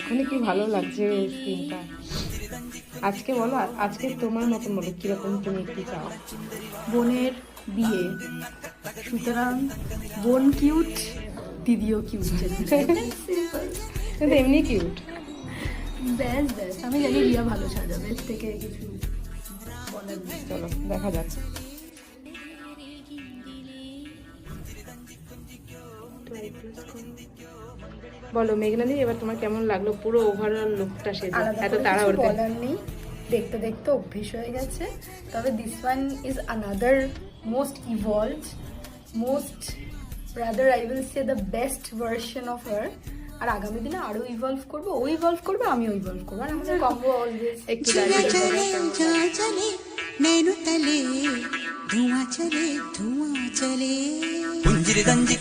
এখনই কি ভালো লাগছে স্কিনটা। আজকে বলো, আজকে তোমার মতন বলো কিরকম তুমি কি চাও। বোনের বিয়ে, সুতরাং বোন কিউট, দিদিও কিউট। কিন্তু এমনি কিউট। ব্যাস ব্যাস, আমি জানি রিয়া ভালো সাজাবে, এর থেকে কিছু বলার নেই। চলো দেখা যাক। বলো মেঘনাদি, এবার তোমার কেমন লাগলো পুরো ওভারঅল লুকটা সেজে আলাদা এত করে কিছু তাড়াহুড়োতে? বলার নেই, দেখতে দেখতে অভ্যেস হয়ে গেছে। তবে this one is another most evolved, most rather I will say the best version of her. আর আগামী দিনে আরো ইভলভ করবো, ও ইভলভ করবে, আমিও ইভলভ করবো, আর আমাদের কম্বো অলওয়েজ একটু চলে দাঁড়িয়ে চলে চলে নैनो तले धुआं चले धुआं चले